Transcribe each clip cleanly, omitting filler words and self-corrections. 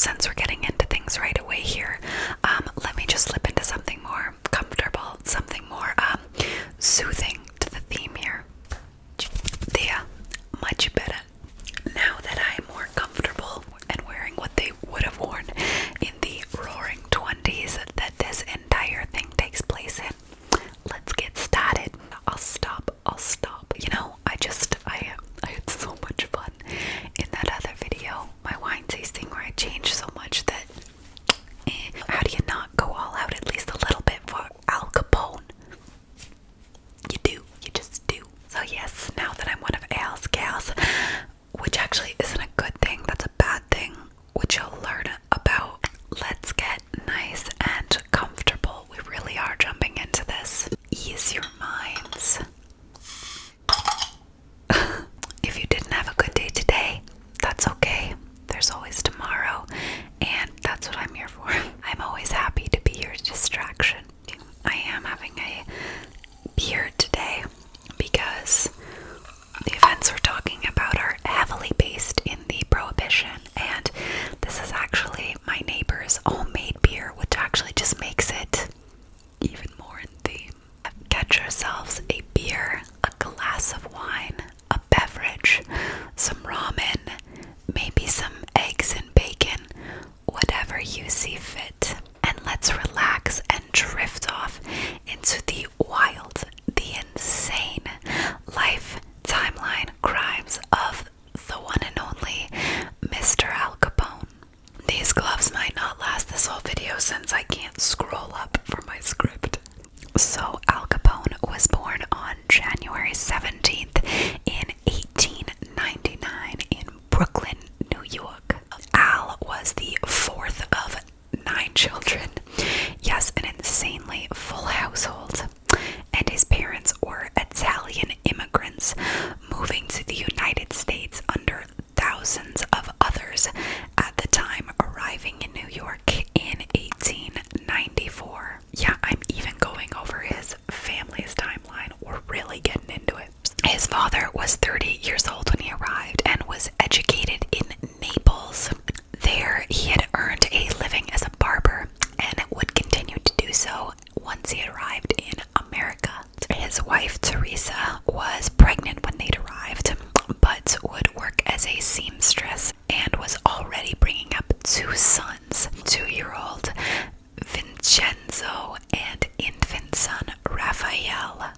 since we're getting into things right away here, let me just slip into something more comfortable, something more soothing to the theme here. There, much better. Now that I'm more comfortable and wearing what they would have worn in the roaring 20s that this entire thing takes place in, let's get started. I'll stop. You know, I had so much fun in that other video, my wine tasting, where I changed so much that, how do you not go all out at least a little bit for Al Capone? You do, you just do. So yes, now that I'm one of Al's gals, which actually isn't a good thing, that's a bad thing, which you'll learn about. Let's get nice and comfortable. We really are jumping into this. Ease your minds. If you didn't have a good day today, that's okay. There's always tomorrow, and that's what I'm here for. I'm always happy to be your distraction. I am having a beer today because the events we're talking about are heavily based in the prohibition, and this is actually my neighbor's homemade beer, which actually just makes it even more in theme. Get yourselves a beer, a glass of wine, a beverage, some ramen, maybe some eggs and bacon, whatever you see fit. And let's relax and drift off into the wild, the insane life timeline crimes of the one and only Mr. Al Capone. These gloves might not last this whole video since I can't scroll up for my script. So Al Capone was born on January 17th in 1899 in Brooklyn, New York. Al was the fourth of 9 children. Yes, an insanely full household. And his parents were Italian immigrants moving to the United States under thousands of others at the time arriving in New York in 1894. Yeah, I'm even going over his family's timeline. We're really getting into it. His father was 30 years old when he arrived and was educated in Naples. There, he had earned a living as a barber and would continue to do so once he arrived in America. His wife, Teresa, was pregnant when they'd arrived, but would work as a seamstress and was already bringing up 2 sons, 2-year-old Vincenzo and infant son Raphael.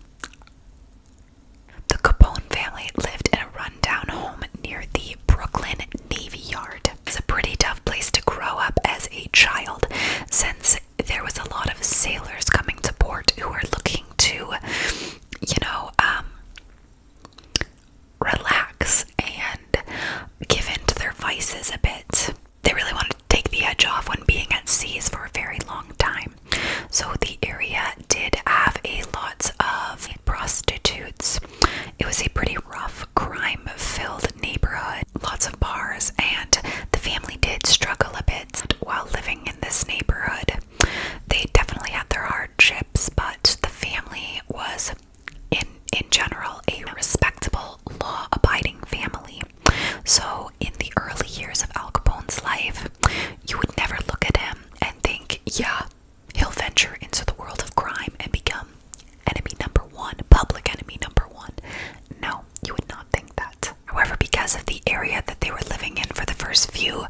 The Capone family lived in a rundown home near the Brooklyn Navy Yard. It's a pretty tough place to grow up as a child, since there was a lot of sailors coming to port who were looking to, relax and give in to their vices a bit. They really wanted to take the edge off when being at seas for a very long time. So the area did have a lot of prostitutes. It was a pretty rough, crime-filled neighborhood. Lots of bars, and the family did struggle a bit while living in this neighborhood. They definitely had their hardships, but the family was, in general, a respectable, law-abiding family. So in the early years of Al Capone's life, you would never look at him and think, yeah, he'll venture into the world of crime and become enemy number 1, public enemy number 1. No, you would not think that. However, because of the area that they were living in for the first few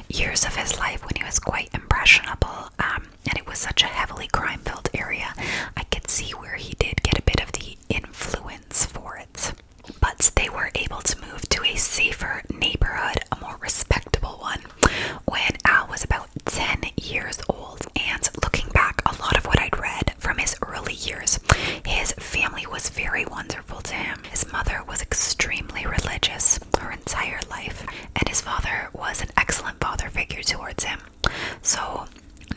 years of his life, when he was quite impressionable, and it was such a heavily crime-filled area, I could see where he did get a bit of the influence for it. But they were able to move to a safer neighborhood, a more respectable one, when Al was about 10 years old. And looking back, a lot of what I'd read from his early years, his family was very wonderful to him. His mother was extremely religious her entire life, and his father was an excellent father figure towards him. So,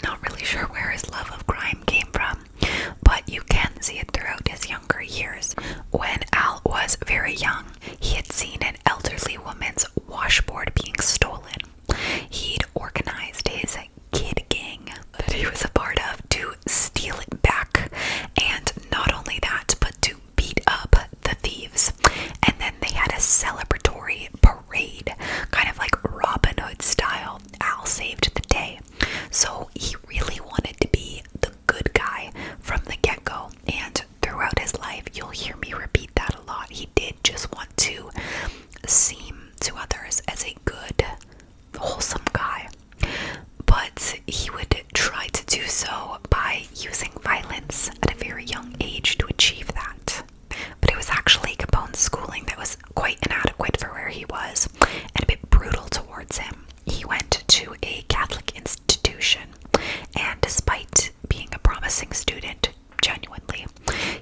not really sure where his love of crime came from, but you can see it throughout to others as a good, wholesome guy. But he would try to do so by using violence at a very young age to achieve that. But it was actually Capone's schooling that was quite inadequate for where he was, and a bit brutal towards him. He went to a Catholic institution, and despite being a promising student, genuinely,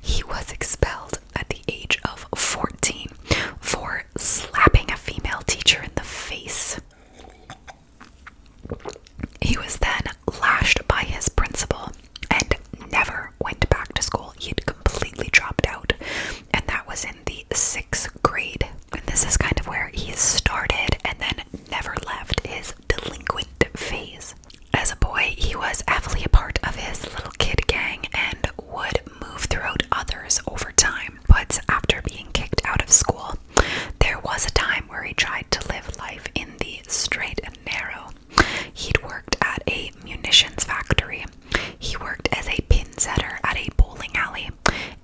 he was expelled at the age of 14 for slapping a female teacher in the face. He was then lashed by his principal and never went back to school. He had completely dropped out, and that was in the 6th grade. And this is kind of where he started and then never left his delinquent phase. As a boy, he was heavily a part of his little kid gang and would move throughout others over time. But after being kicked out of school, there was a time where he tried to live life in the straight and narrow. He'd worked at a munitions factory. He worked as a pin setter at a bowling alley,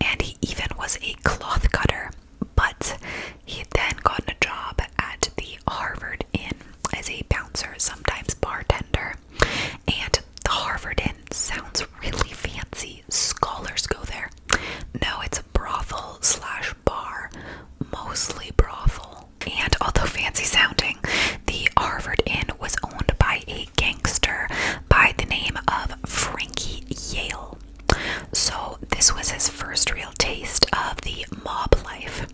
and he even was a cloth cutter. But he had then gotten a job at the Harvard Inn as a bouncer, sometimes bartender. And the Harvard Inn sounds really fancy. Scholars go there. No, it's a brothel slash bar, mostly brothel. And although fancy sounding, the Harvard Inn was owned by a gangster by the name of Frankie Yale. So this was his first real taste of the mob life,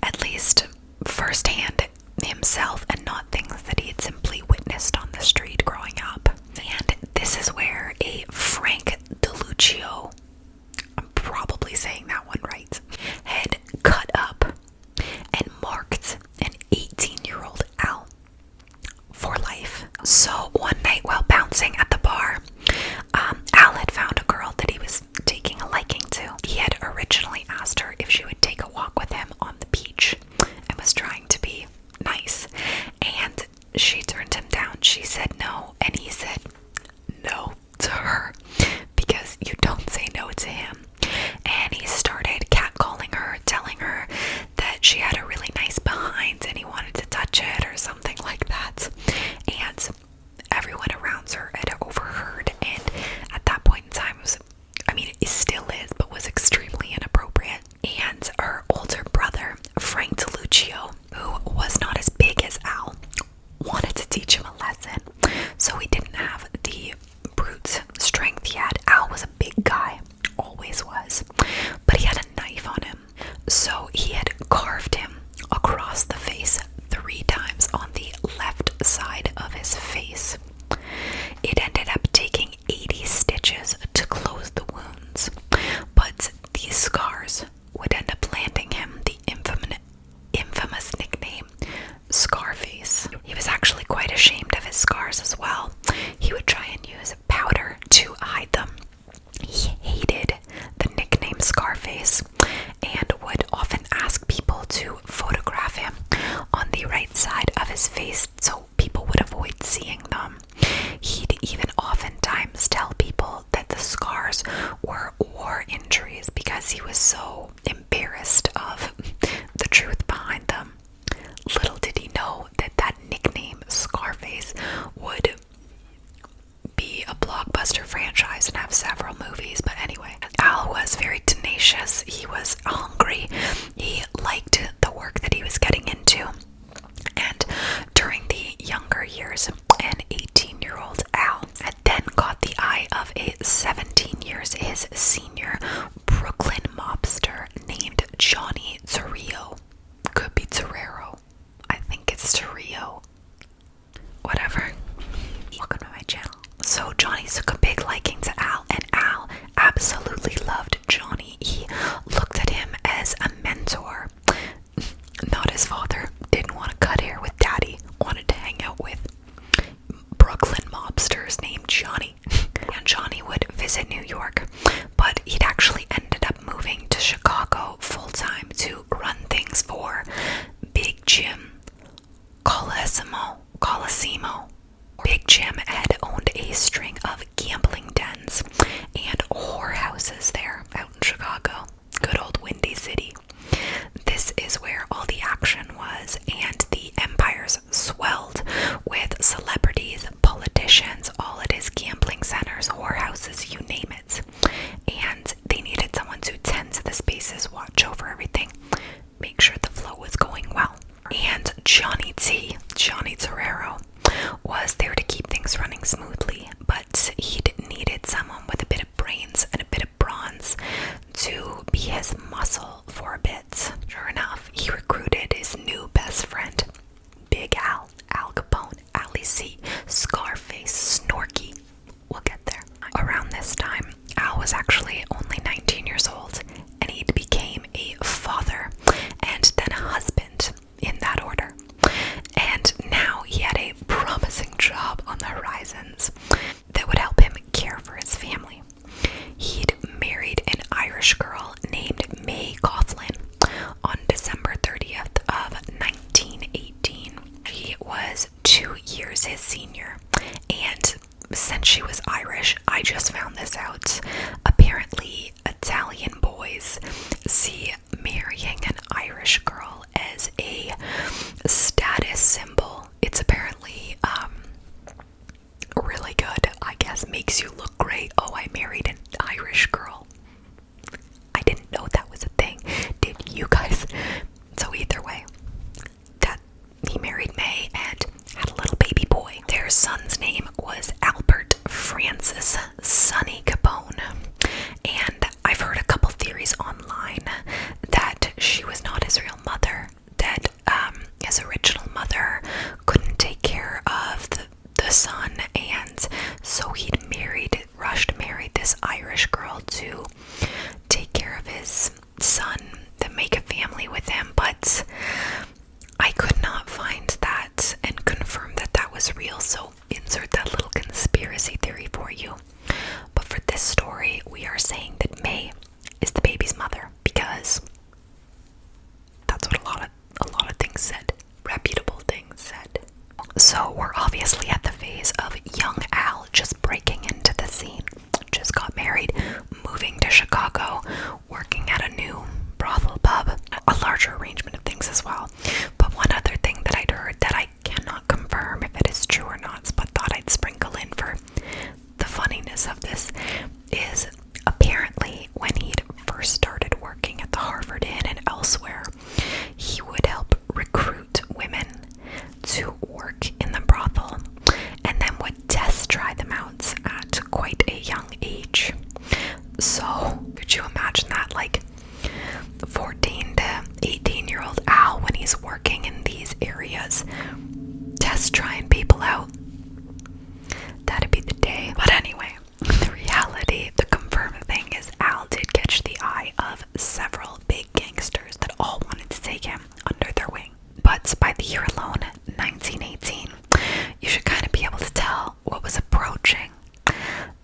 at least firsthand himself, and not things that he had simply witnessed on the street growing up. And this is where a Frank DeLucio, I'm probably saying that one right, had cut up and marked an 18-year-old Al for life. So one night while bouncing at the bar, Al had found a girl that he was taking a liking to. He had originally asked her if she would take a walk with him on the beach and was trying to be nice, and she turned him down. She said no, and he said no to her because you don't say no to him. And he started catcalling her, telling her that she had a really nice behind and he wanted to touch it or something like that. And everyone around her had overheard, and at that point in time it still is, but was extremely inappropriate. And her older brother, Frank DeLucio, who was not as big as Al, wanted to teach him a lesson. So he didn't have the brute strength yet. Al was a big guy, always was, but he had a knife on him. So he had carved him across the face 3 times on the left side of his face. It ended up taking 80 stitches to close the wounds, but these scars would end up landing him the infamous nickname Scarface. He was actually quite ashamed of his scars as well. He would try and use powder to hide them. He hated the nickname Scarface and would often ask people to photograph him on the right side of his face so people would avoid seeing them. He'd even oftentimes tell people that the scars were war injuries because he was so embarrassed of the truth behind them. Little did he know that that nickname, Scarface, would be a blockbuster franchise and have several movies. But anyway, Al was very tenacious. He was hungry. He liked the work that he was getting into. And during the younger years, an 18-year-old Al had then caught the eye of a 17 years his senior Brooklyn mobster named Johnny Torrio. Could be Torrero. I think it's Torrio. Whatever. Welcome to my channel. So Johnny took a big liking to Al, and Al absolutely loved Johnny. He looked at him as a mentor. Not his father. Didn't want to cut hair with daddy. Wanted to hang out with Brooklyn mobsters named Johnny. And Johnny would visit New York, but he'd actually ended up moving to Chicago full-time to run things for Big Jim Colosimo. Big Jim had owned a string of gambling dens and whorehouses there out in Chicago. Good old Windy City. This is where all the action was, and the empire's Johnny Torero, was there to keep things running smoothly, but he needed someone with a bit of brains and a bit of bronze to be his muscle for a bit. Sure enough, he recruited his new best friend, Big Al Capone, Ali C, Scarface, Snorky. We'll get there. Around this time, Al was actually only 19 years old, and he became a father and then a husband in that order. And now he had a promising job on the horizons that would help him care for his family. He'd married an Irish girl named May Coughlin on December 30th of 1918. She was 2 years his senior, and since she was Irish, I just found this out. Apparently, Italian boys see marrying an Irish girl as a status symbol. It's apparently really good, I guess. Makes you look great. Oh, I married an Irish girl. I didn't know that was a thing. Did you guys? So either way, that he married May and had a little baby boy. Their son's name was Albert Francis Sonny Capone. And I've heard a couple theories online that she was not his real mother, that his original mother couldn't take care of the son, and so he'd rushed married this Irish girl to take care of his son, to make a family with him. But I could not find that and confirm that that was real, so insert that little conspiracy theory for you. But for this story, we are saying that May is the baby's mother, because that's what a lot of things said. Reputable things said. So we're obviously at the phase of young Al just breaking into the scene. Just got married, moving to Chicago, working at a new brothel pub, a larger arrangement of things as well. But one other thing that I'd heard that I cannot confirm if it is true or not, but thought I'd sprinkle in for the funniness of this, is apparently when he'd first started working at the Harvard Inn and elsewhere, he would help recruit women to work in the brothel and then would test try them out at quite a young age. So could you imagine that, like 14 to 18-year-old Al, when he's working in these areas, test trying people out? That'd be the day. But anyway, the reality, the confirmed thing is Al did catch the eye of several big gangsters that all wanted to take him under their wing. But by the year alone, 1918, you should kind of be able to tell what was approaching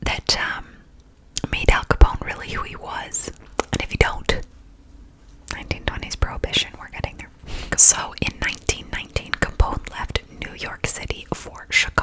that made Al Capone really who he was. And if you don't, 1920s prohibition, we're getting there. So in 1919, Capone left New York City for Chicago.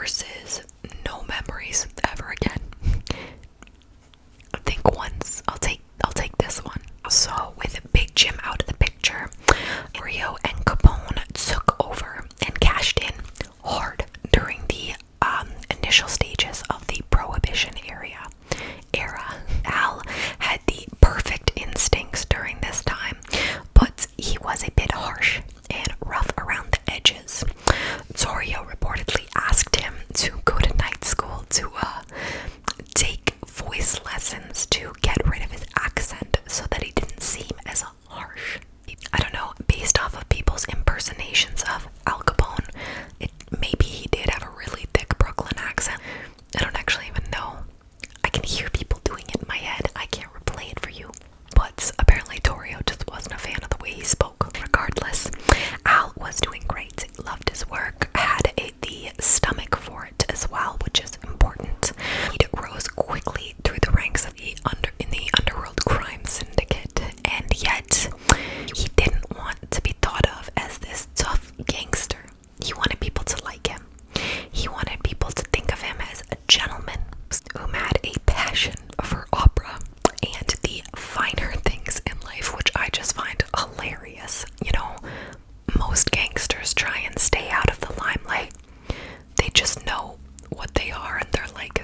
versus no memories ever again. I think once I'll take this one. So with Big Jim out of the picture, Rio and Capone took over and cashed in hard during the initial stages of the prohibition era. Al had the perfect instincts during this time, but he was a bit harsh and rough around the edges. Torrio reportedly asked him to go to night school to take voice lessons to get rid of his accent so that he didn't seem as harsh. I don't know, based off of people's impersonations of Al Capone, maybe he did have a really thick Brooklyn accent. I don't actually even know. I can hear people doing it in my head. I can't replay it for you. But apparently Torrio just wasn't a fan of the way he spoke. Regardless, Al was doing great. He loved his work, had the stomach for it as well, which is important. He rose quickly through the ranks of the underworld crime syndicate, and yet he didn't want to be thought of as this tough gangster. He wanted people to like him. He wanted people to think of him as a gentleman who had a passion for opera and the finer things in life, which I just find hilarious. You know, most gangsters try and stay out of the limelight. They just know what they are and they're like,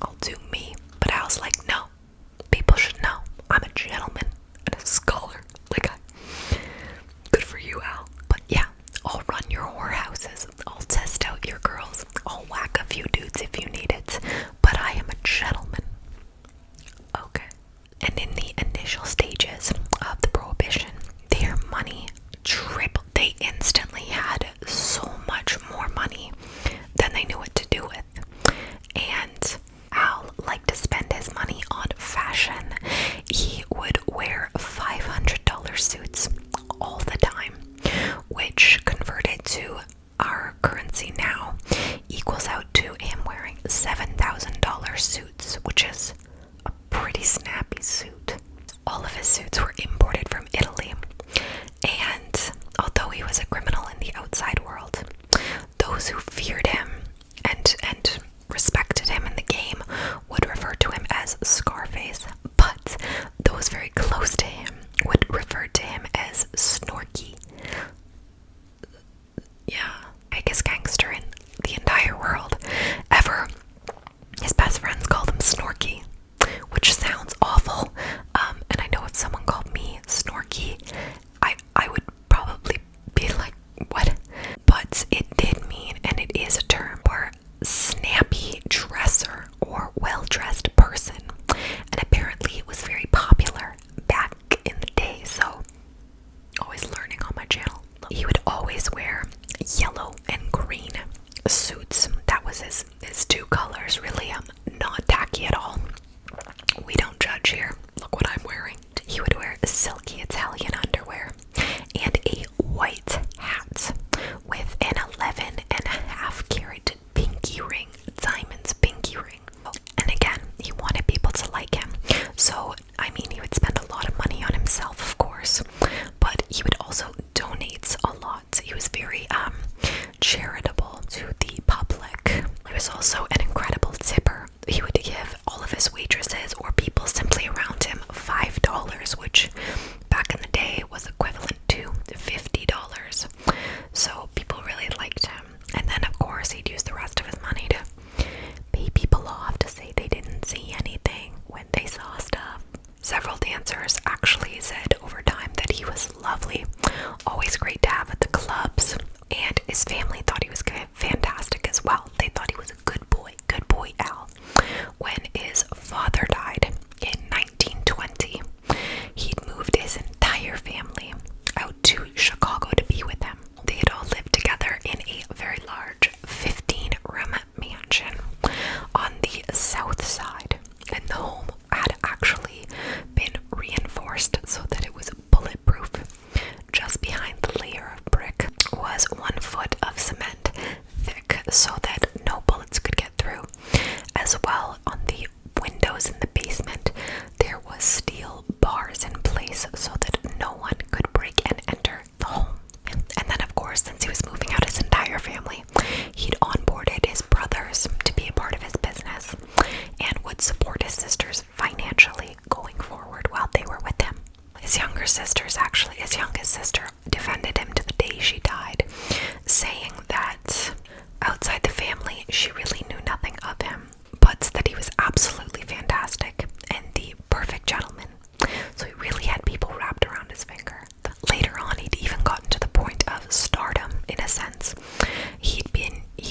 I'll do me. But Al's like, no, people should know I'm a gentleman and a scholar. Like, good for you, Al. But yeah, I'll run your whorehouses, I'll test out your girls, I'll whack a few dudes if you need it, but I am a gentleman. Okay. And in the initial stages of the prohibition, their money tripled. They instantly had so much more money than they knew what to do with. And Al liked to spend his money on fashion. He would wear $500 suits all the time, which converted to our currency now equals out to him wearing $7,000 suits, which is a pretty snappy suit. All of his suits were imported from Italy, and although he was a criminal in the outside world, those who feared him and respected him in the game would refer to him as Scarface, but those very close to him would refer to him as Snorky. Yeah, biggest gangster in the entire world ever. His best friends called him Snorky, which sounds awful. And I know if someone called me Snorky, I would probably be like, what? But it did mean, and it is a term for snappy dresser or well-dressed person. And apparently it was very popular back in the day, so always learning on my channel. He would always wear yellow and green suits. That was his two colors, really. Not tacky at all. We don't judge here. Look what I'm wearing. He would wear silky Italian underwear and a white hat with an 11.5 carat pinky ring, diamond's pinky ring. And again, he wanted people to like him. So, I mean, he would spend a lot of money on himself, of course, but he would also donate a lot. He was very charitable to the public. He was also an incredible tipper. He would give all of his waitresses or people simply around him $5, which back in the day was equivalent to $50. So people really liked him. And then of course he'd use the rest of his money to pay people off to say they didn't see anything when they saw stuff. Several dancers actually said over time that he was lovely, always great to have at the clubs, and his family thought he was fantastic as well. They thought he was a good boy Al. When his father died in 1920, he'd moved his entire family out to Chicago to be with him. They had all lived together in a very large 15-room mansion on the south side, and the home had actually been reinforced so that it was bulletproof. Just behind the layer of brick was 1 foot of cement thick so that no bullets could get through. As well, on the windows in the basement, there was steel bars in place so that no one could break and enter the home. And then, of course, since he was moving out his entire family, outside the family, she really knew nothing of him, but that he was absolutely fantastic and the perfect gentleman. So he really had people wrapped around his finger. Later on, he'd even gotten to the point of stardom, in a sense. He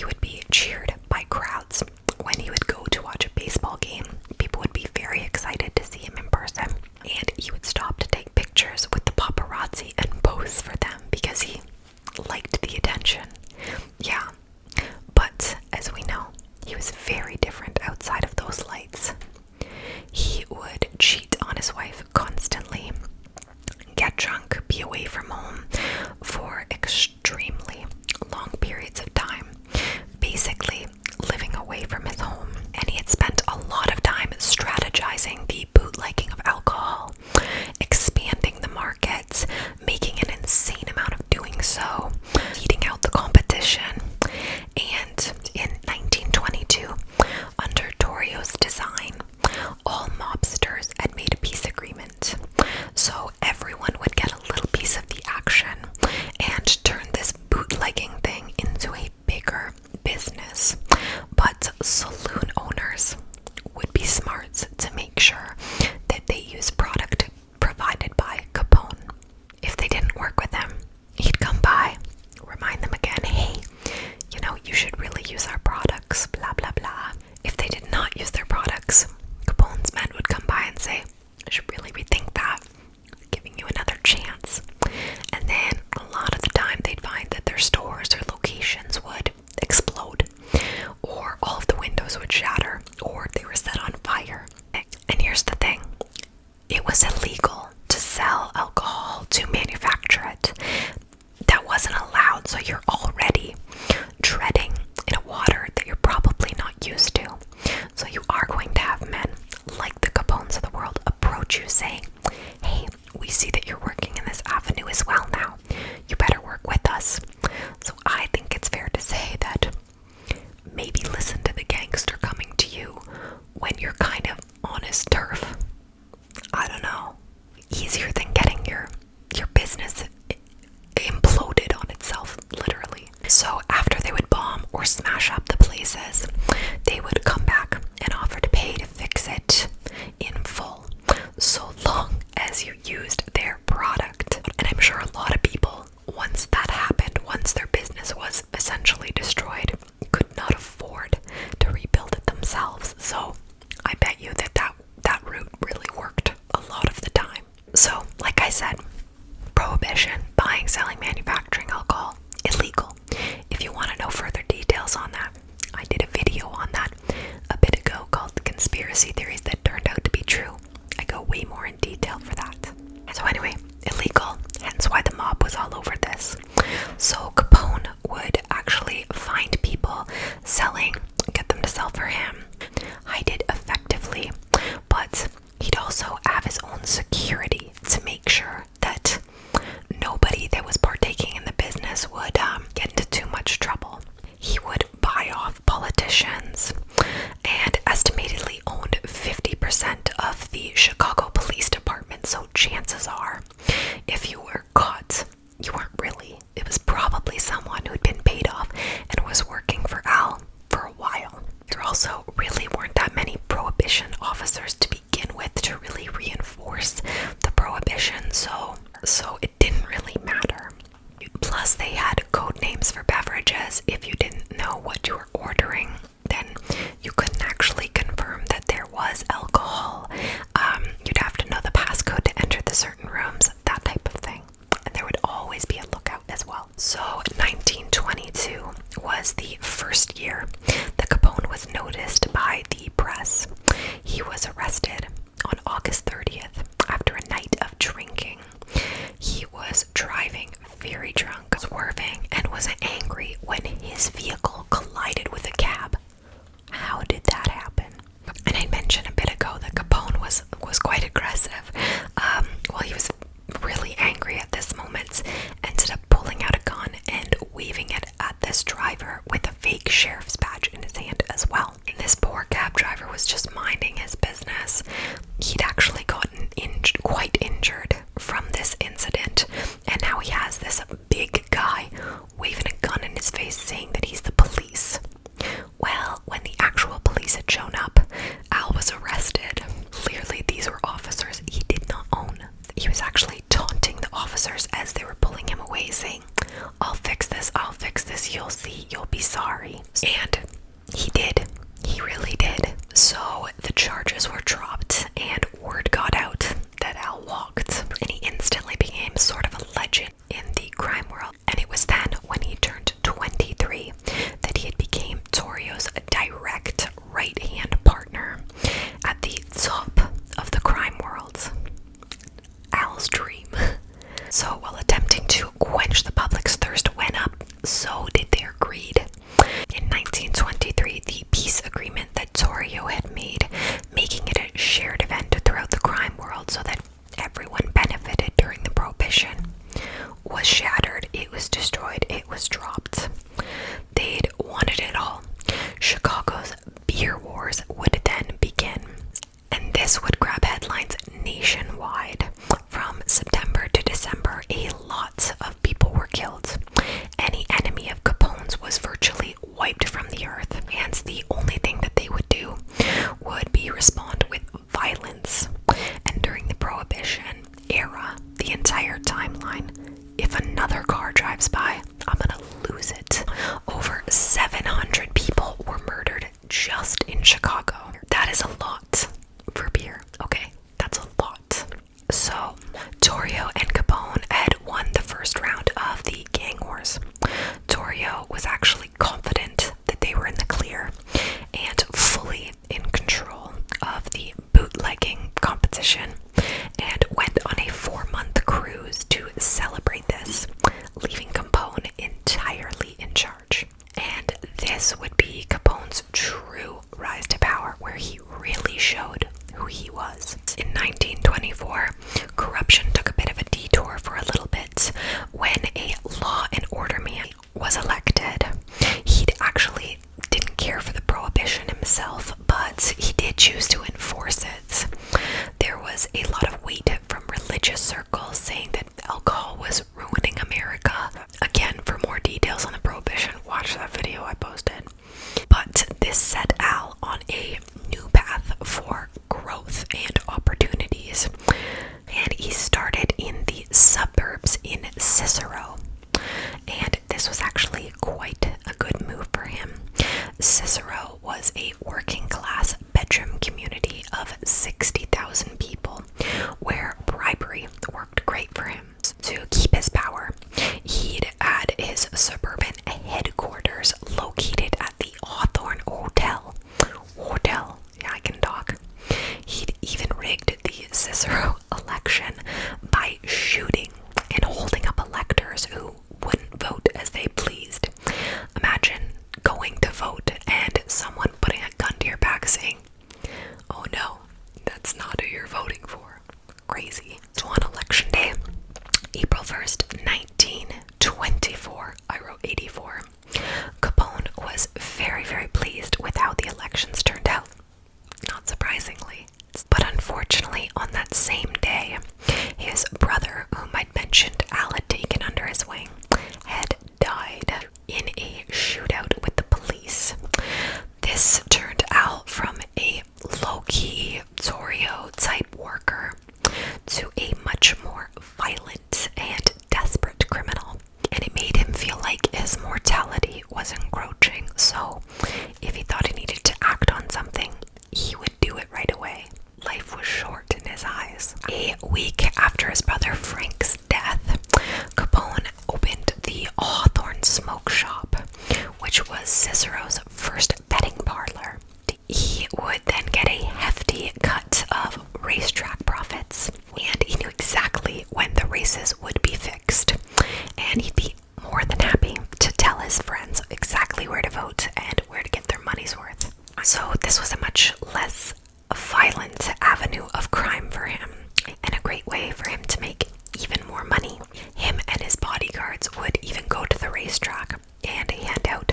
would be cheered by crowds. When he would go to watch a baseball game, people would be very excited to see him in person. And he would stop to take pictures with the paparazzi and pose for them because he liked the attention. Yeah, but as we know, he was very different outside of those lights. He would cheat on his wife constantly, get drunk, be away from home for extremely long periods of time, basically living away from his home. And he had spent a lot of time strategizing the bootlegging of alcohol, expanding the markets, making an insane amount of doing so, eating out the competition. And in 1922, under Torrio's design, all mobsters had made a peace agreement. So everyone would get a little piece of the action and turn this bootlegging thing into a bigger business. But saloon owners would be smart to make sure that they use product provided by Capone. If they didn't work with him, he'd come by, remind them again, hey, you should really use our products, blah, blah, blah. If they did not use their products, Capone's men would come by and say, I should really rethink that, giving you another chance. And then a lot of the time they'd find that their stores or locations would explode, or all of the windows would shatter, or they were set on fire. And here's the thing, it was illegal to sell alcohol, to manufacture it. That wasn't allowed, so you're already treading in a water that you're probably not used to. So you are going to have men like the Capones of the world approach you saying, hey, we see that you're working in this avenue as well now. You better work with us. So I think it's fair to say that maybe listen to the gangster coming to you when you're kind of on his turf. I don't know. Easier than getting your business imploded on itself, literally. So after they would bomb or smash up the places, they would come back and offer to pay to fix it in full, so long as you used their product. And I'm sure a lot of people, once that happened, once their business was essentially destroyed, could not afford to rebuild it themselves. So I bet you that route really worked a lot of the time. So, like I said, prohibition, buying, selling, manufacturing alcohol, illegal. If you want to know further details on that, I did a video on that a bit ago called Conspiracy Theories That Turned Out to Be True. I go way more in detail for that. So anyway, illegal, hence why the mob was all over this. So Capone would actually find people selling, get them to sell for him, hide it effectively, but he'd also have his own security to make sure that nobody that was partaking in the business would get into too much trouble. He would buy off politicians and estimatedly owned 50% of the Chicago Police Department. So chances are, if you were caught, you weren't really. It was probably someone who'd been paid off and was working for Al for a while. There also really weren't that many prohibition officers to begin with to really reinforce the prohibition, so it didn't really matter. Plus, they had code names for beverages. If you didn't know what you were ordering, then you couldn't actually confirm that there was alcohol. You'd have to know the passcode to enter the certain rooms, that type of thing. And there would always be a lookout as well. So 1922 was the first year that Capone was noticed by the press. He was arrested on August 30th after a night of drinking. He was driving very drunk, swerving, and was angry when his vehicle collided with a cab. How did that happen? And I mentioned a bit ago that Capone was quite aggressive. He was really angry at this moment, ended up pulling out a gun and waving it at this driver with a fake sheriff's badge in his hand as well. And this poor cab driver was just minding his business. He'd actually gotten in sorry. And he did. He really did. So the charges were dropped and word got out that Al walked, and he instantly became sort of a legend in the crime world. And it was then, when he turned 23, that he had became Torio's direct right-hand partner at the top of the crime world. Al's dream. So while attempting to quench the public's thirst went up, so did their greed. In 1923, the peace agreement that Torio had made, making it a shared event throughout the crime world so that everyone benefited during the prohibition, was shattered. It was destroyed. It was dropped. They'd wanted it all. Chicago's beer wars would then begin, and this would grab headlines nationwide. From September to December, a lot of people were killed. Any enemy of Capone's was virtually wiped from the earth, and the only thing that they would do would be respond with violence. And during the Prohibition era, the entire timeline, if another car drives by, I'm gonna lose it. Over 700 people were murdered just in Chicago. That is a lot for beer, okay? That's a lot. So, Torio and Capone had won the first round of the gang wars. Torio was actually confident that they were in the clear and fully in control of the bootlegging competition, and went on a 4-month cruise to celebrate this, leaving Capone entirely in charge. And this would be Capone's true rise to power, where he really showed who he was. In 1924, corruption took a bit of a detour for a little bit when a law and order man was elected. He actually didn't care for the prohibition himself, but he did choose to enforce it. There was a lot of weight from religious circles saying that alcohol was ruining America. Again, for more details on the prohibition, watch that video I posted. But this set Al on a new path for growth and opportunities, and he started in the suburbs in Cicero, and this was actually quite a good move for him. Cicero was a working class bedroom community of 60,000 people where bribery worked great for him. To keep his power, he'd had his suburban headquarters located at the Hawthorne Hotel. Yeah, I can talk. He'd even rigged the Cicero election by shooting and holding up electors who wouldn't vote as they pleased. Imagine going to vote and someone putting a gun to your back saying, "Oh no, that's not who you're voting for." Crazy. So on election day, April 1st, 1924, I wrote 84, Capone was very, very pleased with how the elections turned out. Not surprisingly. But unfortunately, on that same day, his brother, whom I'd mentioned Al had taken under his wing, had died in a shootout with the police. This turned Al from a low-key Torio-type worker to a much more violent and desperate criminal. And it made him feel like his mortality was encroaching, so if he thought he needed to act on something, he would do it right away. Life was short in his eyes. A week after his brother Frank's death, Capone opened the Hawthorne Smoke Shop, which was Cicero's first betting parlor. He would then get a hefty cut of racetrack profits, and he knew exactly when the races would be fixed, and he'd be more than happy to tell his friends exactly where to vote and where to get their money's worth. So this was a much less violent avenue of crime for him, and a great way for him to make even more money. Him and his bodyguards would even go to the racetrack and hand out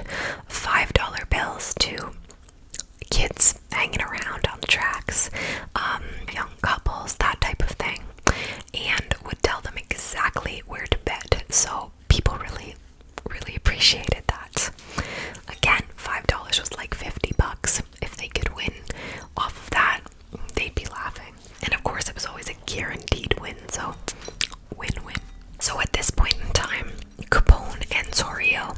$5 bills to kids hanging around on the tracks, young couples, that type of thing, and would tell them exactly where to bet. So people really appreciated that. Again, $5 was like $50. If they could win off of that, they'd be laughing. And of course, it was always a guaranteed win, so win-win. So at this point in time, Capone and Torio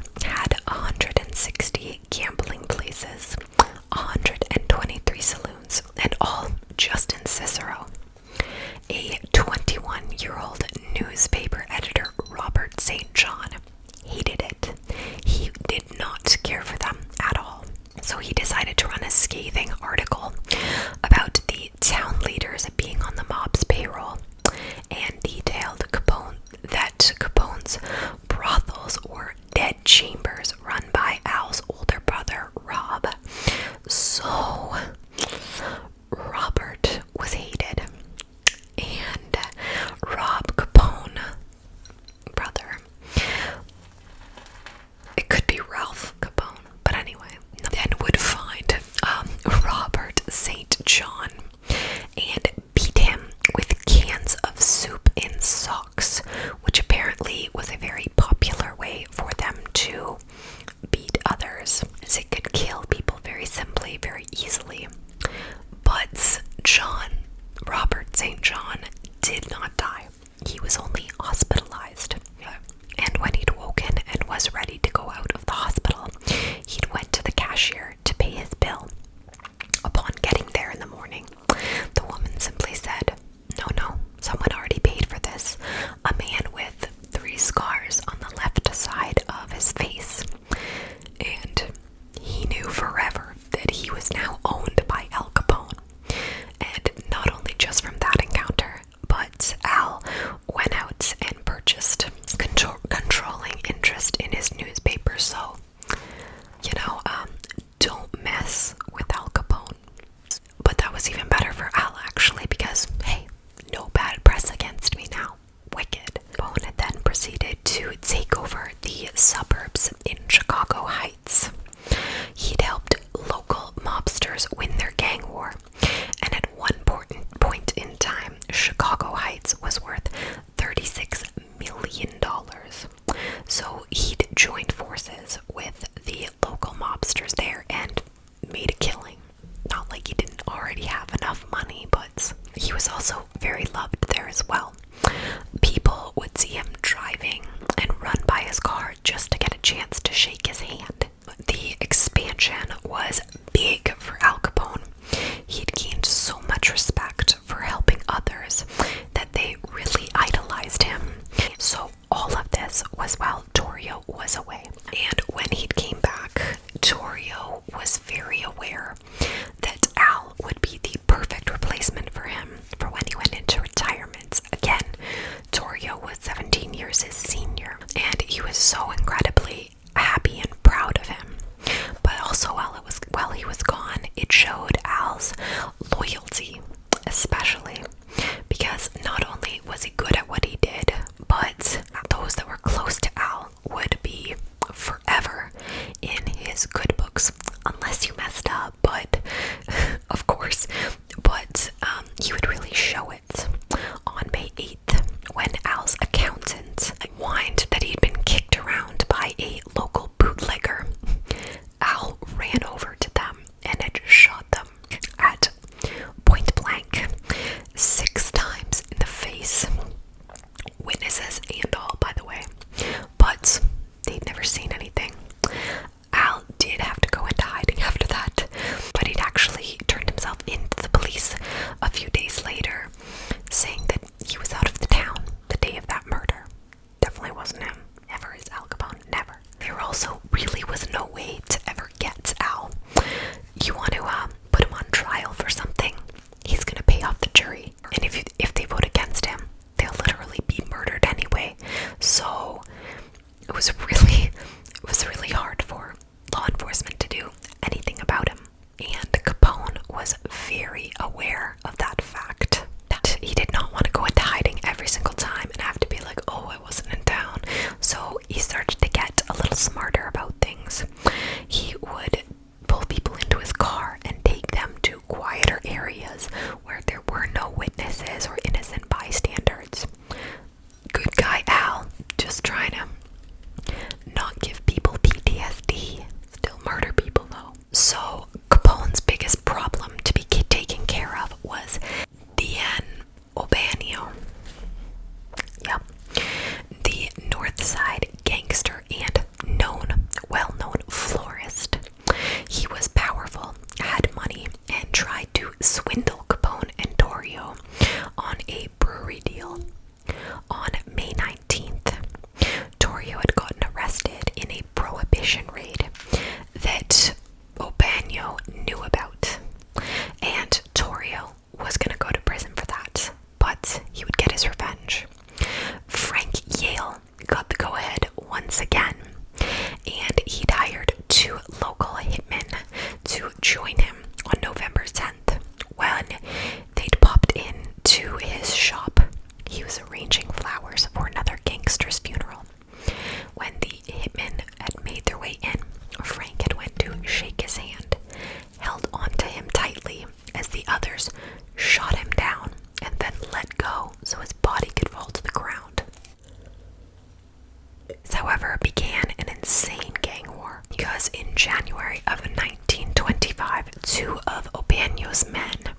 January of 1925, two of Obanyo's men,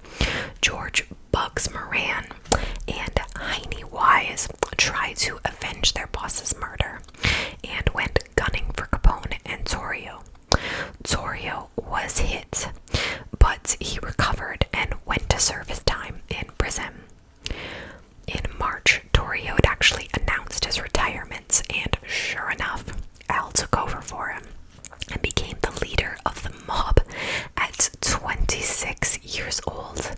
George Bugs Moran and Heine Wise, tried to avenge their boss's murder and went gunning for Capone and Torrio. Torrio was hit, but he recovered and went to serve his time in prison. In March, Torrio had actually announced his retirement, and sure enough, Al took over for him and became the leader of the mob at 26 years old.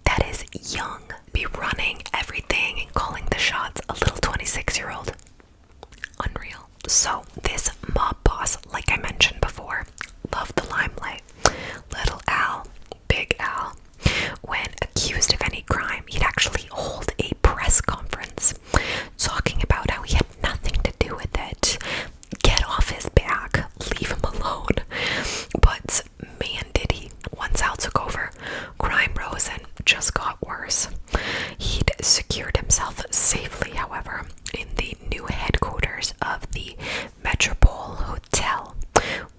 That is young. Be running everything and calling the shots, a little 26-year-old. Unreal. So this mob boss, like I mentioned before, loved the limelight. Little Al, Big Al, when accused of any crime, he'd actually hold a press conference talking about how he had nothing to do with it. Get off his back, leave him alone. But man, did he. Once Al took over, crime rose and just got worse. He'd secured himself safely, however, in the new headquarters of the Metropole Hotel,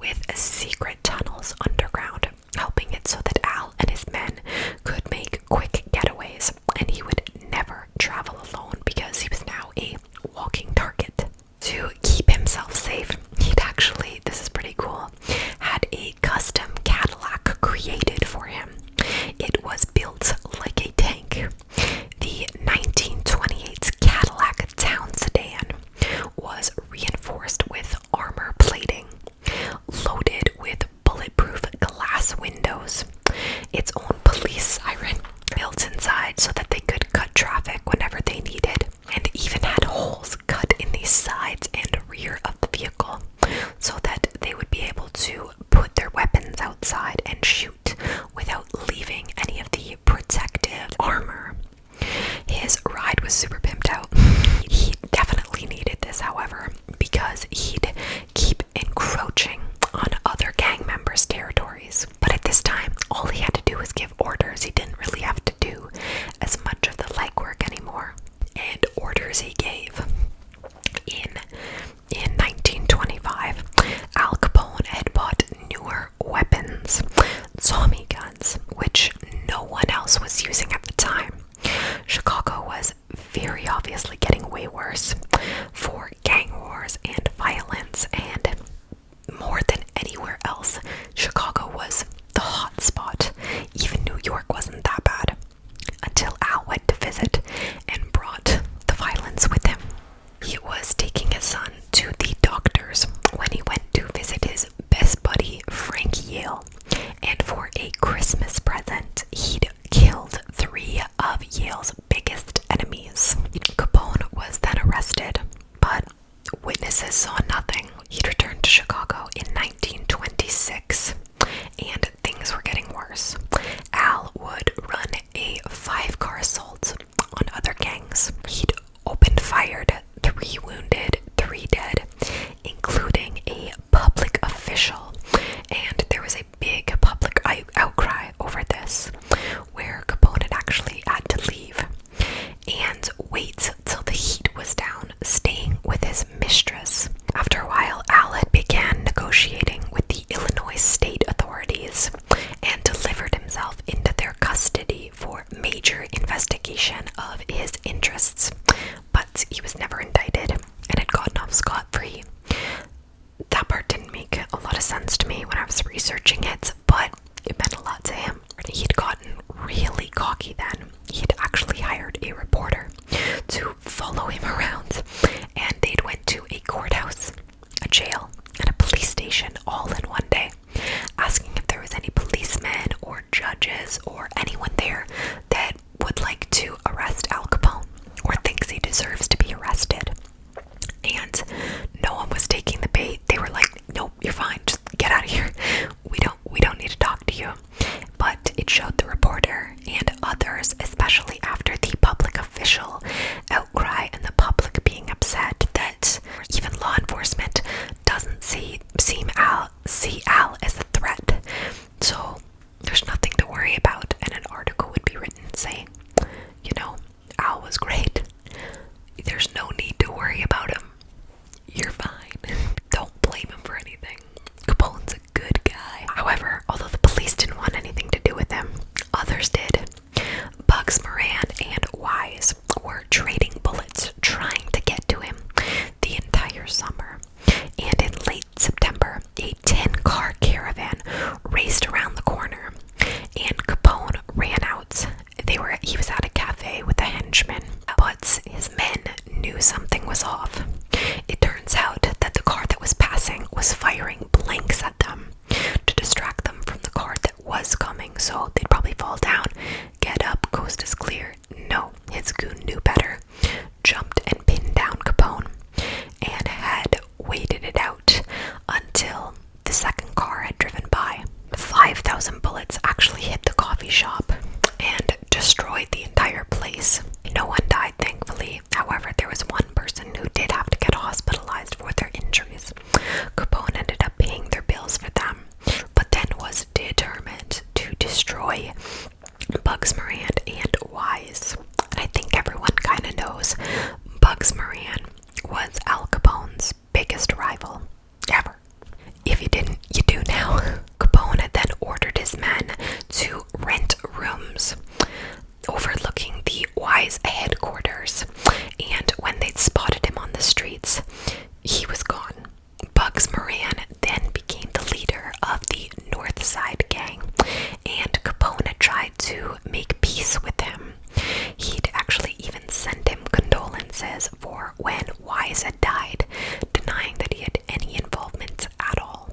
with secret tunnels underground, helping it so that Al and his men could make quick getaways, and he would never travel alone because he was now a walking target. To keep himself safe, he'd actually, this is pretty cool, had a custom Cadillac created for him. It was built like a tank. The 1928 Cadillac Town Sedan was reinforced with armor plating, loaded with bulletproof glass windows, its own police siren built inside so that they could cut traffic whenever they needed, and even had holes cut in the sides and rear of the vehicle so that they would be able to put their weapons outside and shoot without leaving any of the protective armor. His ride was super pimped out. He definitely needed this, however, because he'd keep encroaching on other gang members' territories. But at this time, all he had to do was give orders. He didn't really have to do as much of the legwork anymore. And orders he gave. In 1925, Al Capone had bought newer weapons, Tommy guns, which no one else was using at the time. Chicago was very obviously getting way worse for gang wars and violence, and more than anywhere else, Chicago was the hot spot. Even New York wasn't that bad, until Al went to visit and brought the violence with him. He was taking his son to the doctors when he went to visit his best buddy, Frank Yale, and for a Christmas present, he'd killed 3 of Yale's biggest enemies. Capone was then arrested, but witnesses saw nothing. He'd returned to Chicago in 1926, and things were getting worse. Al would run a 5-car assault on other gangs. He'd opened fired, 3 wounded, 3 dead, including a public official, and there was a big public outcry over this, where Capone had actually had to leave and wait till the heat was down, staying with his mistress. After a while, Al had began negotiating with the Illinois state authorities and delivered himself into their custody for major investigation of his interests, but he was never indicted and had gotten off scot-free. That part didn't make a lot of sense to me when I was researching it, but it meant a lot to him. He'd gotten really cocky then. He'd actually hired a reporter to follow him around, and they'd went to a courthouse, a jail, and a police station all in one day, asking if there was any policemen or judges or anyone there that would like to arrest Al Capone or thinks he deserves to be arrested. And no one was taking the bait. They were like, nope, you're fine, just get out of here. We don't need to talk to you. But it showed the coffee shop and destroyed the entire place. No one died, thankfully. However, there was one person who did have to get hospitalized for their injuries. Capone ended up paying their bills for them, but then was determined to destroy Bugs Moran and Wise. And I think everyone kind of knows Bugs Moran was Al Capone's biggest rival ever. If you didn't, you do now. Capone had then ordered his men to rent rooms overlooking the Wise headquarters, and when they'd spotted him on the streets, he was gone. Bugs Moran then became the leader of the North Side gang, and Capone had tried to make peace with him. He'd actually even sent him condolences for when Wise had died, denying that he had any involvement at all.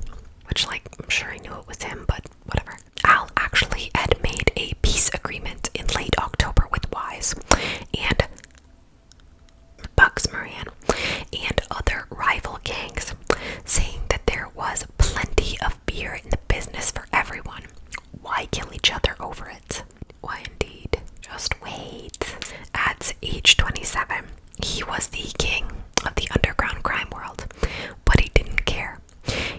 Which, like, I'm sure he knew it was him, but whatever. Al actually had made a peace agreement in late October with Wise and Bugs Moran and other rival gangs, saying that there was plenty of beer in the business for everyone. Why kill each other over it? Why indeed? Just wait. At age 27, he was the king of the underground crime world, but he didn't care.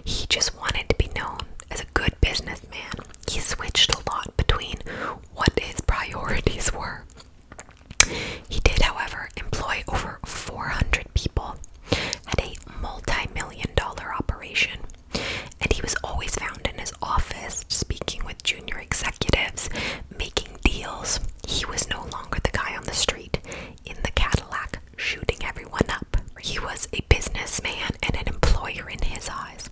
He just wanted to be known as a good businessman. He switched a lot between what his priorities were. He did, however, employ over 400 people, had a multi-million-dollar operation, and he was always found in his office speaking with junior executives, making deals. He was no longer the guy on the street in the Cadillac shooting everyone up. He was a businessman and an employer in his eyes,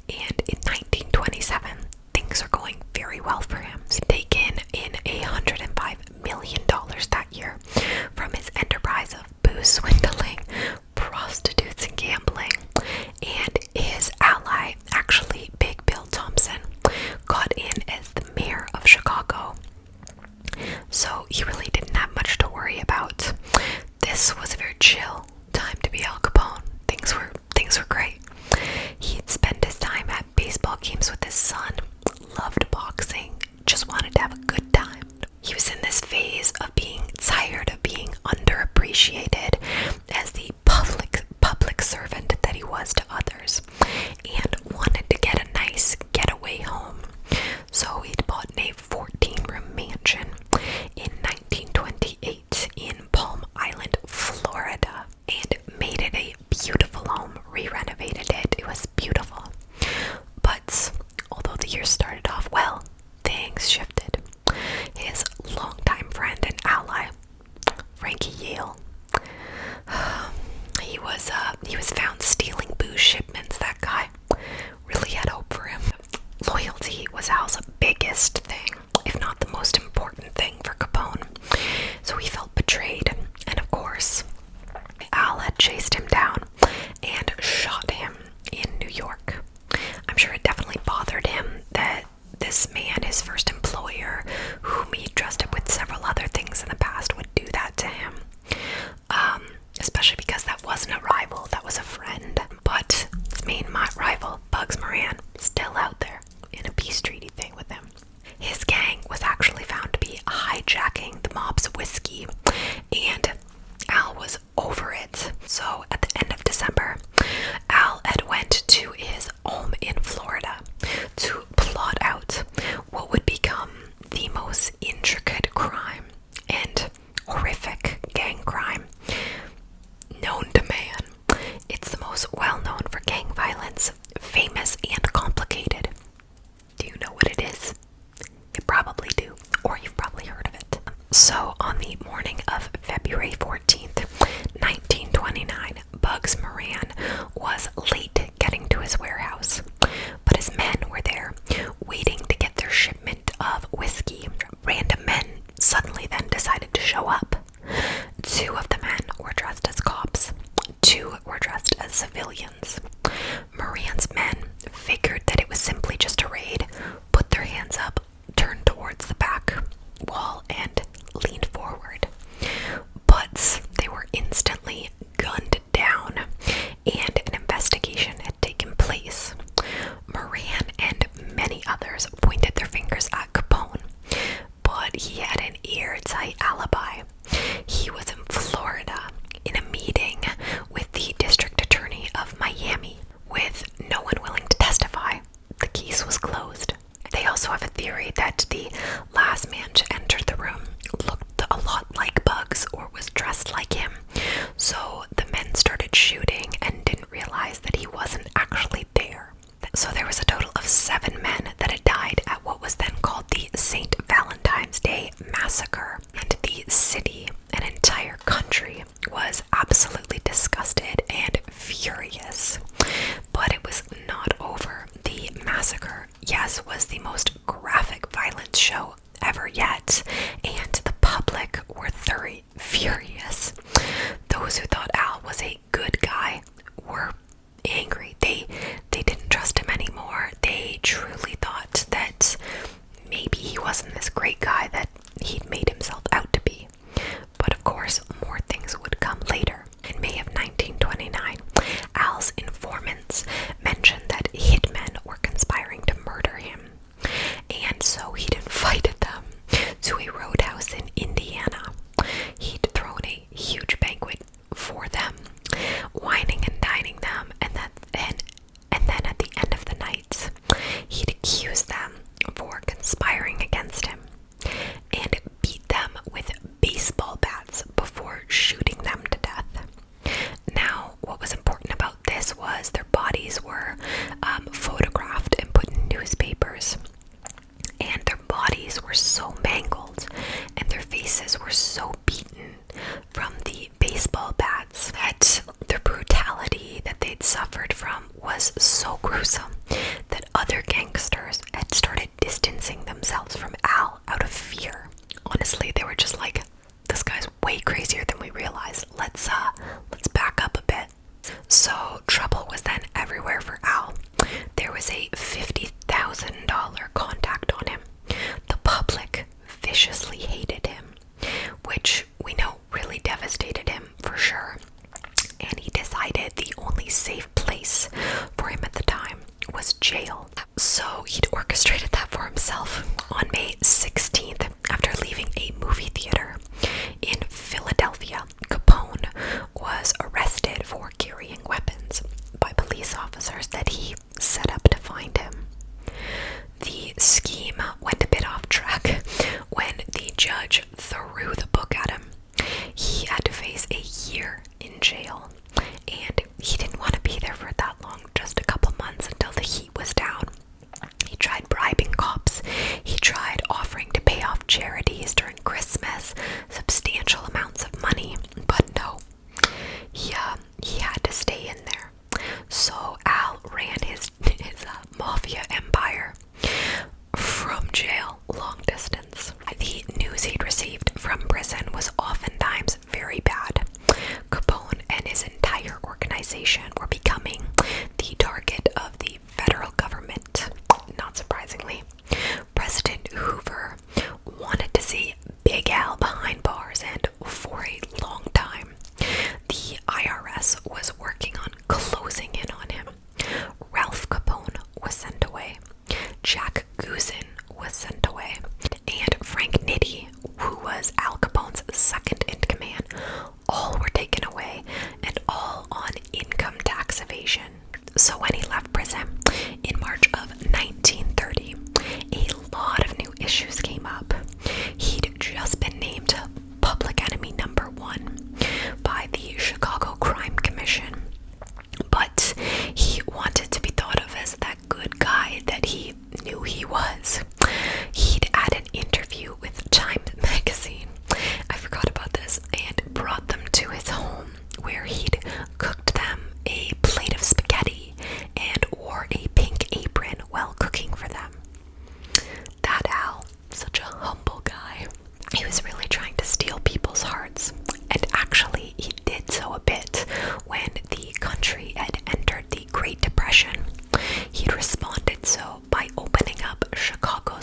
and in 1927, things are going very well for him. He's taken in $105 million that year from his enterprise of booze swindling, prostitutes, and gambling. And his ally, actually Big Bill Thompson, got in as the mayor of Chicago. So he really didn't have much to worry about. This was a very chill time to be Al Capone. Things were great. He'd spend his time at baseball games with his son, loved boxing, just wanted to have a good time. He was in this phase of being tired of being underappreciated as the public servant that he was to others, and wanted to get a nice getaway home. So he'd bought a 14-room mansion in 1928 in Palm Island, Florida, and made it a beautiful home, re-renovated it. It was beautiful. But although the year started off well, things shifted. His longtime friend and ally, Frankie Yale, he was found stealing booze shipments. That guy really had hope for him. Loyalty was Al's biggest thing, if not the most important thing for Capone. So he felt betrayed, and of course, Al had chased him down and shot him in New York. I'm sure it definitely bothered him that this man, his first employer, whom he trusted with several other things in the past, would do that to him. Especially because that wasn't a rival, that was a friend. But his main rival, Bugs Moran, still out there in a peace treaty thing with him. His gang was actually found to be hijacking the mob's whiskey, and Al was over it. So at also have a theory that the last man to enter the room looked a lot like Bugs or was dressed like him. So the men started shooting and didn't realize that he wasn't actually there. So there was a total of 7 men that had died at what was then called the St Valentines Day Massacre. And the city, an entire country, was absolutely disgusted and furious. But it was not over. The massacre, yes, was the most graphic violence show ever yet, and the public were furious. Those who thought Al was a good guy were angry. They didn't trust him anymore. They truly thought that maybe he wasn't this great guy that he'd made himself out to be. But of course, more things would come later. In May of 1929, Al's informants mentioned that hitmen were conspiring to murder him, and so he'd invited them to a roadhouse in Indiana. He'd thrown a huge banquet for them, wining and dining them, and then at the end of the night, he'd accuse them for conspiring against him and beat them with baseball bats before shooting them to death. Now, what was important about this was their bodies were photographed and put in newspapers, and their bodies were so mangled and their faces were so beaten from the baseball bats that the brutality that they'd suffered from was so gruesome that other gangsters had started distancing themselves from Al out of fear. Honestly, they were just like, this guy's way crazier than we realized. Let's back up a bit. So trouble was then everywhere for Al. There was a $50,000 contract on him. The public viciously hated him, which we know really devastated him for sure. And he decided the only safe place for him at the time was jail. So he'd orchestrated that for himself. On May 16th, after leaving a movie theater in Philadelphia, Capone was arrested for carrying weapons by police officers that he set up to find him. The scheme went a bit off track when the judge threw the book at him. He had to face a year in jail, and he didn't want to be there for that long, just a couple months until the heat was down. He tried bribing cops. He tried offering to pay off charities during Christmas, substantial amounts of money, but no, he had to stay in there. So Al ran his mafia empire from jail long distance. The news he'd received from prison was oftentimes very bad. Capone and his entire organization were becoming the target of the federal government. Not surprisingly, President Hoover wanted to see Big Al behind bars, and for a long time, the IRS was working on closing in on him. Ralph Capone was sent away. Jack Guzin was sent away. And Frank Nitti, who was Al Capone's second in command, all were taken away, and all on income tax evasion. So when he left prison in March of 1930, a lot of new issues came up. He'd just been named public enemy number 1 by the Chicago Crime Commission, but he wanted to be thought of as that good guy that he knew he was. He'd had an interview with Time magazine, I forgot about this, and brought them to his home, where he'd cooked them a plate of spaghetti and wore a pink apron while cooking for them. That Al, such a humble guy. He was really trying to steal people's hearts, and actually he did so a bit when the country had entered the Great Depression. He'd responded so by opening up Chicago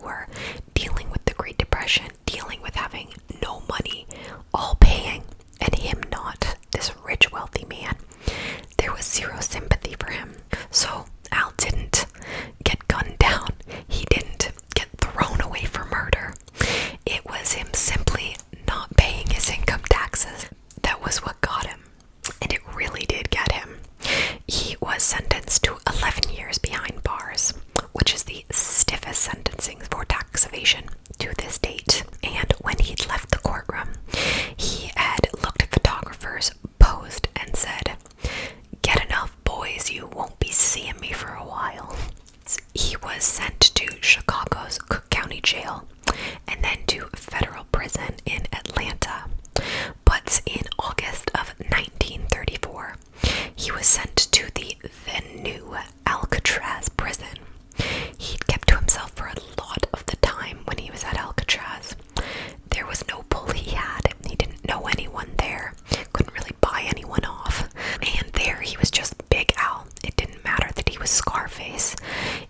were dealing with the Great Depression, dealing with having no money, all paying, and him not, this rich, wealthy man. There was zero sympathy for him. So Al didn't get gunned down. He didn't get thrown away for murder. It was him simply not paying his income taxes. That was what got him. And it really did get him. He was sentenced to 11 years behind bars, which is the stiffest sentencing for tax evasion to this date. And when he'd left the courtroom, he had looked at photographers, posed, and said, "Get enough, boys, you won't be seeing me for a while." He was sent to Chicago's Cook County Jail and then to federal prison in Atlanta. But in August of 1934, he was sent to the then new Alcatraz prison. He'd kept to himself for a lot of the time when he was at Alcatraz. There was no pull he had. He didn't know anyone there. Couldn't really buy anyone off. And there he was just Big Al. It didn't matter that he was Scarface.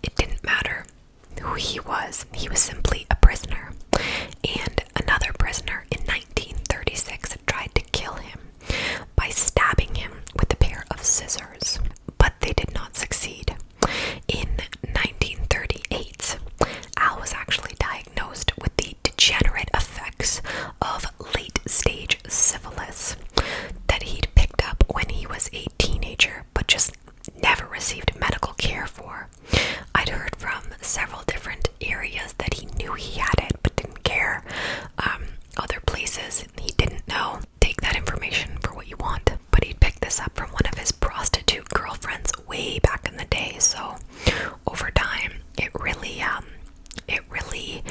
It didn't matter who he was. He was simply a prisoner. And another prisoner in 1936 tried to kill him by stabbing him with a pair of scissors. But they did not succeed. In 1938, Al was actually diagnosed with the degenerate effects of late-stage syphilis that he'd picked up when he was a teenager, but just never received medical care for. I'd heard from several different areas that he knew he had it, but didn't care. Other places he didn't know. Take that information for what you want. But he'd picked this up from one of his prostitute girlfriends way back in the day. So over time, it really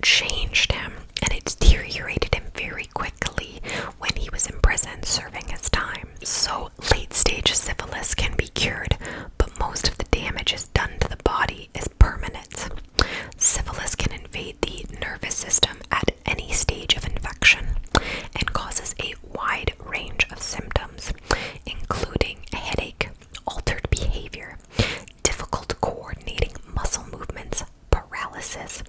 changed him, and it deteriorated him very quickly when he was in prison serving his time. So late-stage syphilis can be cured, but most of the damage is done to the body is permanent. Syphilis can invade the nervous system at any stage of infection and causes a wide range of symptoms, including headache, altered behavior, difficult coordinating muscle movements, paralysis,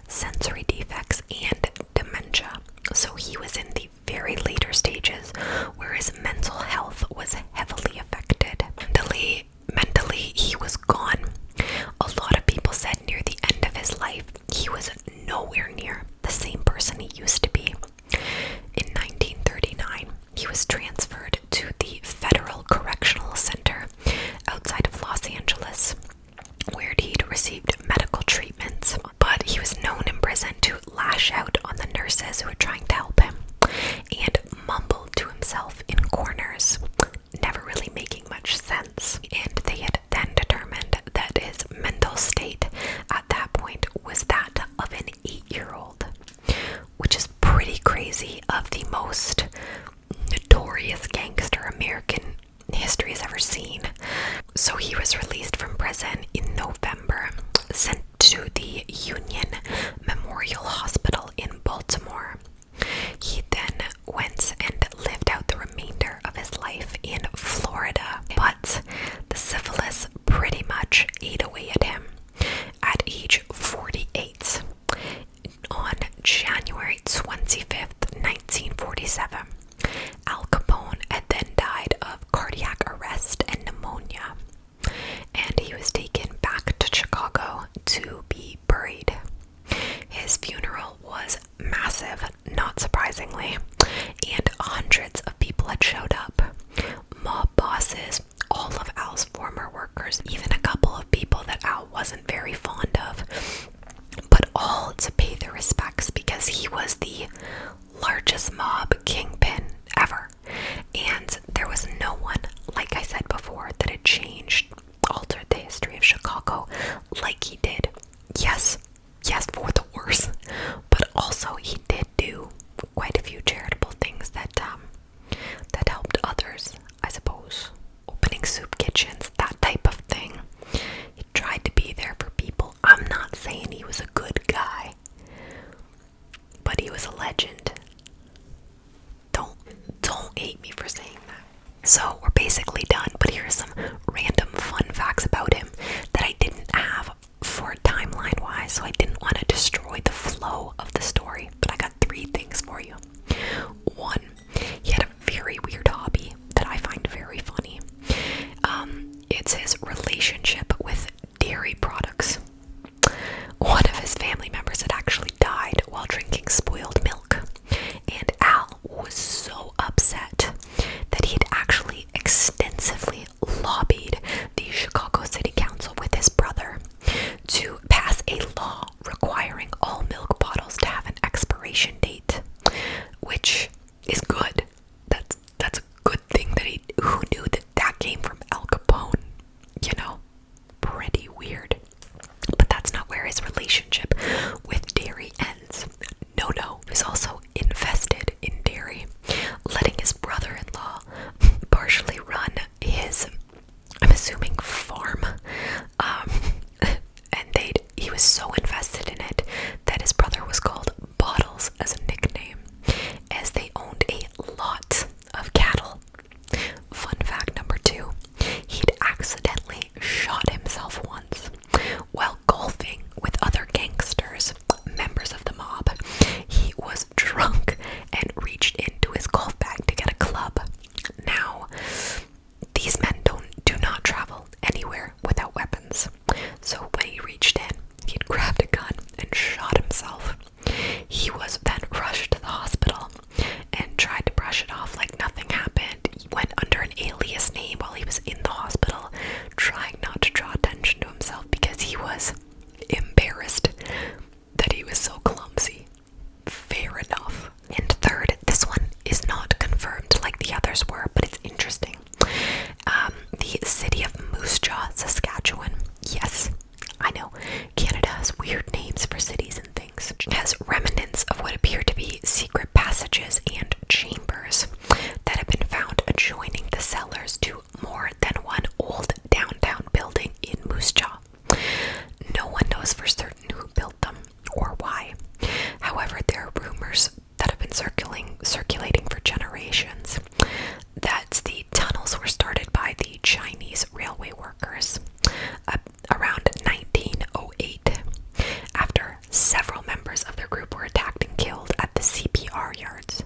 sensory defects, and dementia. So he was in the very later stages where his mental health was heavily affected. Mentally, he was gone. A lot of people said near the end of his life, he was nowhere near the same person he used to be. In 1939, he was transferred to the Federal Correctional Center outside of Los Angeles, where he'd received medical treatments. But he was known in prison to lash out on the nurses who were trying to help him and mumbled to himself in corners, never really making much sense. And they had then determined that his mental state at that point was that of an 8-year-old, which is pretty crazy, of the most notorious gangster American history has ever seen. So he was released from prison in November, sent to the Union Memorial Hospital in Baltimore. He then went and lived out the remainder of his life in Florida, but the syphilis pretty much ate away at him. At age 48, on January 25th, 1947, Al Capone had then died of cardiac arrest and pneumonia, and he was taken back to Chicago to be buried. His funeral was massive, not surprisingly, and hundreds of people had showed up. Mob bosses, all of Al's former workers, even a couple of people that Al wasn't very fond of, but all to pay their respects because he was the largest mob kingpin ever. And there was no one, like I said before, that had altered the history of Chicago like he did. Yes, for the worse, but also he did do quite a few charitable things that helped others, I suppose. Opening soup kitchens, that type of thing. He tried to be there for people. I'm not saying he was a good guy, but he was a legend. Don't hate me for saying that. So we're basically done, but here's some random fun facts about him that I didn't have for timeline wise, so I didn't want to destroy Several members of their group were attacked and killed at the CPR yards.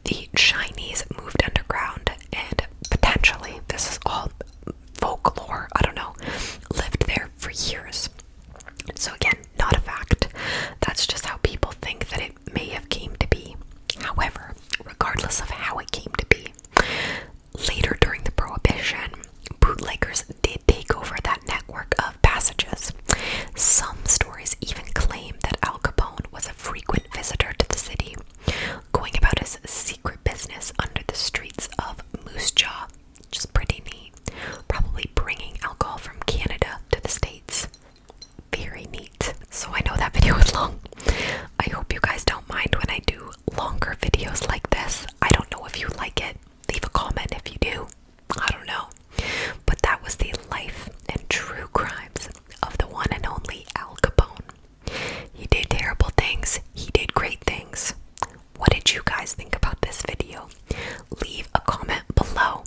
The Chinese moved underground and potentially, this is all folklore, I don't know, lived there for years. So again, not a fact. That's just how people think that it may have came to be. However, regardless of how it came to be, later during the Prohibition, bootleggers did take over that network of passages. Some stories even claim that Al Capone was a frequent visitor to the city, going about his secret business under the streets of Moose Jaw, which is pretty neat. Probably bringing alcohol from Canada to the States. Very neat. So I know that video is long. I hope you guys don't mind when I do longer videos like this. I don't know if you like it. Leave a comment if you do. I don't know. But that was the life and true crimes of the one and only Al Capone. He did terrible things. He did great things. What did you guys think about this video? Leave a comment below.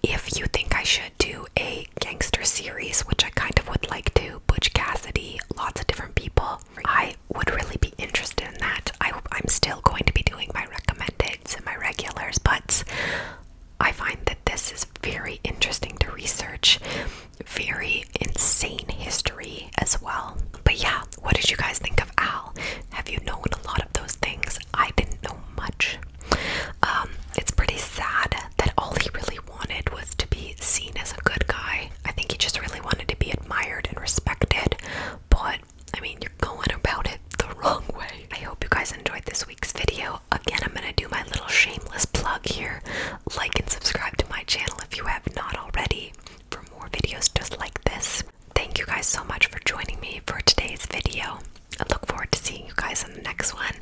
If you think I should do a gangster series, which I kind of would like to, Butch Cassidy, lots of different people, I would really be interested in that. I'm still going to be doing my recommendeds and my regulars, but I find that this is very interesting to research. Very insane history as well. But yeah, what did you guys think of Al? Have you known a lot of those things? I didn't know much. It's pretty sad that all he really wanted was to be seen as a good guy. I think he just really wanted to be admired and respected. But, I mean, you're going about it the wrong way. I hope you guys enjoyed this week's video. Again, I'm going to do my little shameless plug here. Like and subscribe to my channel if you have not already for more videos just like this. Thank you guys so much for joining me for today's video. I look forward to seeing you guys in the next one.